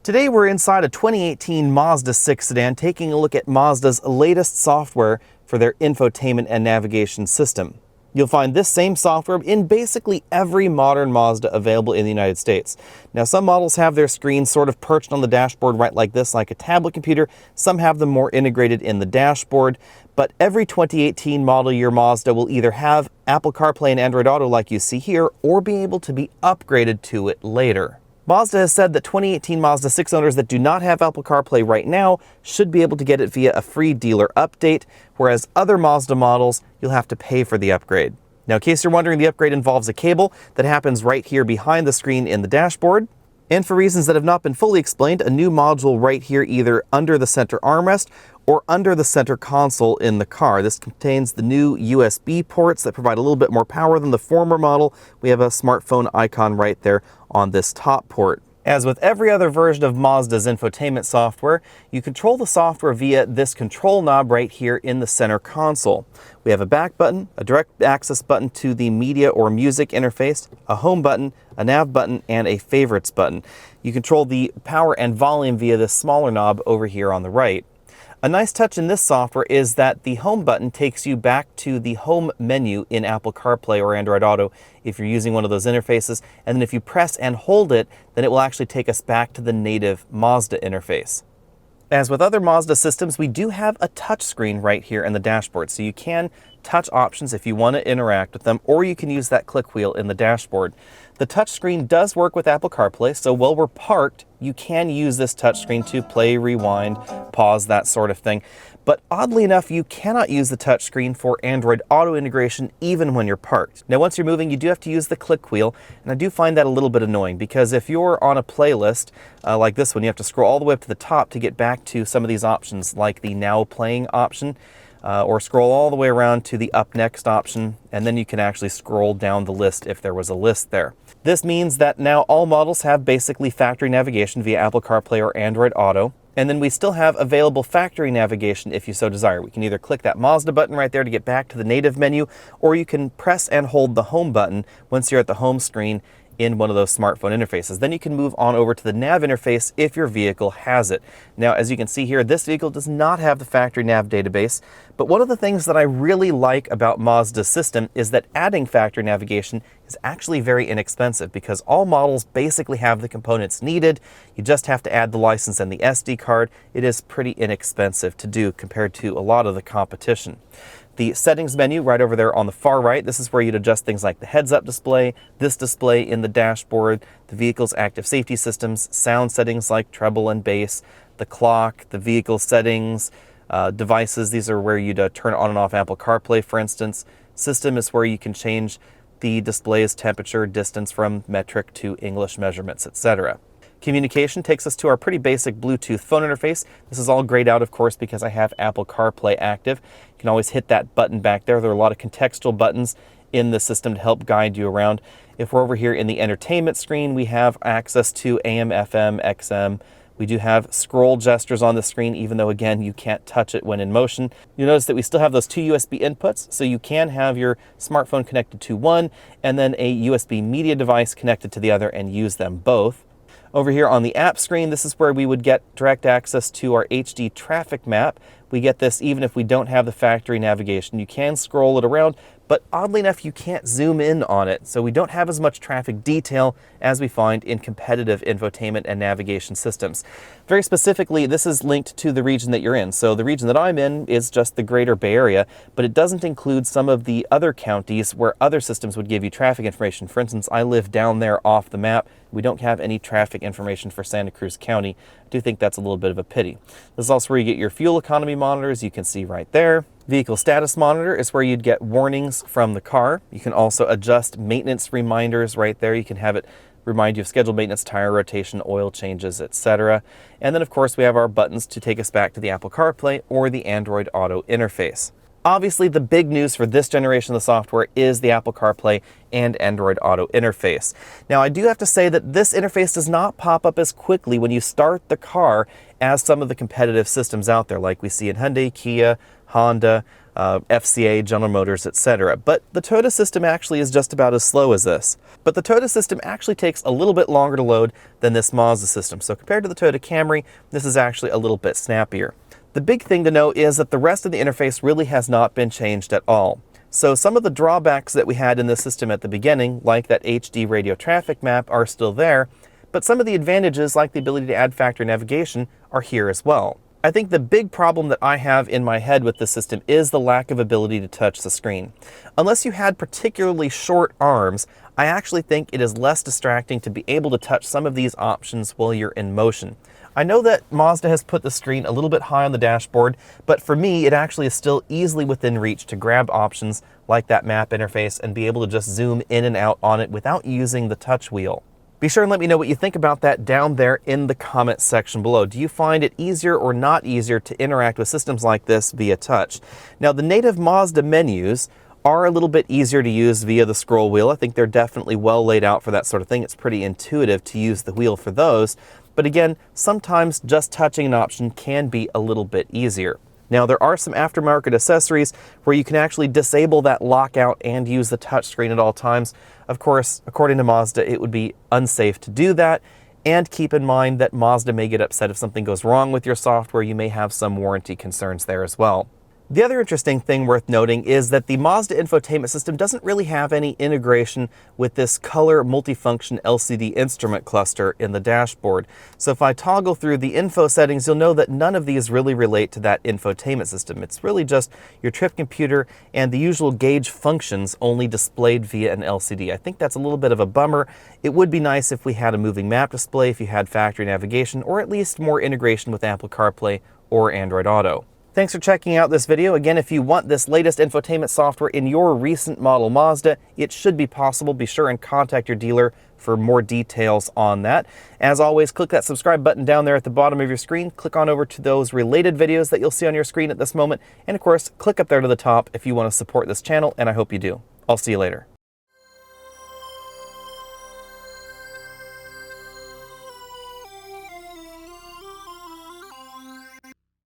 Today we're inside a 2018 Mazda 6 sedan taking a look at Mazda's latest software for their infotainment and navigation system. You'll find this same software in basically every modern Mazda available in the United States. Now, some models have their screens sort of perched on the dashboard right like this, like a tablet computer. Some have them more integrated in the dashboard. But every 2018 model year Mazda will either have Apple CarPlay and Android Auto like you see here, or be able to be upgraded to it later. Mazda has said that 2018 Mazda 6 owners that do not have Apple CarPlay right now should be able to get it via a free dealer update, whereas other Mazda models, you'll have to pay for the upgrade. Now, in case you're wondering, the upgrade involves a cable that happens right here behind the screen in the dashboard. And for reasons that have not been fully explained, a new module right here either under the center armrest or under the center console in the car. This contains the new USB ports that provide a little bit more power than the former model. We have a smartphone icon right there on this top port. As with every other version of Mazda's infotainment software, you control the software via this control knob right here in the center console. We have a back button, a direct access button to the media or music interface, a home button, a nav button, and a favorites button. You control the power and volume via this smaller knob over here on the right. A nice touch in this software is that the home button takes you back to the home menu in Apple CarPlay or Android Auto if you're using one of those interfaces, and then if you press and hold it, then it will actually take us back to the native Mazda interface. As with other Mazda systems, we do have a touch screen right here in the dashboard, so you can touch options if you want to interact with them, or you can use that click wheel in the dashboard. The touchscreen does work with Apple CarPlay, so while we're parked, you can use this touchscreen to play, rewind, pause, that sort of thing. But oddly enough, you cannot use the touchscreen for Android Auto integration even when you're parked. Now, once you're moving, you do have to use the click wheel, and I do find that a little bit annoying because if you're on a playlist like this one, you have to scroll all the way up to the top to get back to some of these options, like the Now Playing option. Or scroll all the way around to the Up Next option, and then you can actually scroll down the list if there was a list there. This means that now all models have basically factory navigation via Apple CarPlay or Android Auto, and then we still have available factory navigation if you so desire. We can either click that Mazda button right there to get back to the native menu, or you can press and hold the home button once you're at the home screen in one of those smartphone interfaces. Then you can move on over to the nav interface if your vehicle has it. Now, as you can see here, this vehicle does not have the factory nav database, but one of the things that I really like about Mazda's system is that adding factory navigation is actually very inexpensive because all models basically have the components needed. You just have to add the license and the SD card. It is pretty inexpensive to do compared to a lot of the competition. The settings menu right over there on the far right, this is where you'd adjust things like the heads-up display, this display in the dashboard, the vehicle's active safety systems, sound settings like treble and bass, the clock, the vehicle settings, devices. These are where you'd turn on and off Apple CarPlay, for instance. System is where you can change the display's temperature, distance from metric to English measurements, etc. Communication takes us to our pretty basic Bluetooth phone interface. This is all grayed out, of course, because I have Apple CarPlay active. You can always hit that button back there. There are a lot of contextual buttons in the system to help guide you around. If we're over here in the entertainment screen, we have access to AM, FM, XM. We do have scroll gestures on the screen, even though, again, you can't touch it when in motion. You'll notice that we still have those two USB inputs, so you can have your smartphone connected to one and then a USB media device connected to the other and use them both. Over here on the app screen, this is where we would get direct access to our HD traffic map. We get this even if we don't have the factory navigation. You can scroll it around, but oddly enough, you can't zoom in on it. So we don't have as much traffic detail as we find in competitive infotainment and navigation systems. Very specifically, this is linked to the region that you're in. So the region that I'm in is just the greater Bay Area, but it doesn't include some of the other counties where other systems would give you traffic information. For instance, I live down there off the map. We don't have any traffic information for Santa Cruz County. I do think that's a little bit of a pity. This is also where you get your fuel economy monitors. You can see right there. Vehicle status monitor is where you'd get warnings from the car. You can also adjust maintenance reminders right there. You can have it remind you of scheduled maintenance, tire rotation, oil changes, etc. And then, of course, we have our buttons to take us back to the Apple CarPlay or the Android Auto interface. Obviously, the big news for this generation of the software is the Apple CarPlay and Android Auto interface. Now, I do have to say that this interface does not pop up as quickly when you start the car as some of the competitive systems out there, like we see in Hyundai, Kia, Honda, FCA, General Motors, etc. But the Toyota system actually is just about as slow as this. But the Toyota system actually takes a little bit longer to load than this Mazda system. So compared to the Toyota Camry, this is actually a little bit snappier. The big thing to note is that the rest of the interface really has not been changed at all. So some of the drawbacks that we had in this system at the beginning, like that HD radio traffic map, are still there, but some of the advantages, like the ability to add factory navigation, are here as well. I think the big problem that I have in my head with this system is the lack of ability to touch the screen. Unless you had particularly short arms, I actually think it is less distracting to be able to touch some of these options while you're in motion. I know that Mazda has put the screen a little bit high on the dashboard, but for me, it actually is still easily within reach to grab options like that map interface and be able to just zoom in and out on it without using the touch wheel. Be sure and let me know what you think about that down there in the comments section below. Do you find it easier or not easier to interact with systems like this via touch? Now, the native Mazda menus are a little bit easier to use via the scroll wheel. I think they're definitely well laid out for that sort of thing. It's pretty intuitive to use the wheel for those. But again, sometimes just touching an option can be a little bit easier. Now, there are some aftermarket accessories where you can actually disable that lockout and use the touchscreen at all times. Of course, according to Mazda, it would be unsafe to do that. And keep in mind that Mazda may get upset if something goes wrong with your software. You may have some warranty concerns there as well. The other interesting thing worth noting is that the Mazda infotainment system doesn't really have any integration with this color multifunction LCD instrument cluster in the dashboard. So if I toggle through the info settings, you'll know that none of these really relate to that infotainment system. It's really just your trip computer and the usual gauge functions only displayed via an LCD. I think that's a little bit of a bummer. It would be nice if we had a moving map display, if you had factory navigation, or at least more integration with Apple CarPlay or Android Auto. Thanks for checking out this video. Again, if you want this latest infotainment software in your recent model Mazda, it should be possible. Be sure and contact your dealer for more details on that. As always, click that subscribe button down there at the bottom of your screen. Click on over to those related videos that you'll see on your screen at this moment. And of course, click up there to the top if you want to support this channel, and I hope you do. I'll see you later.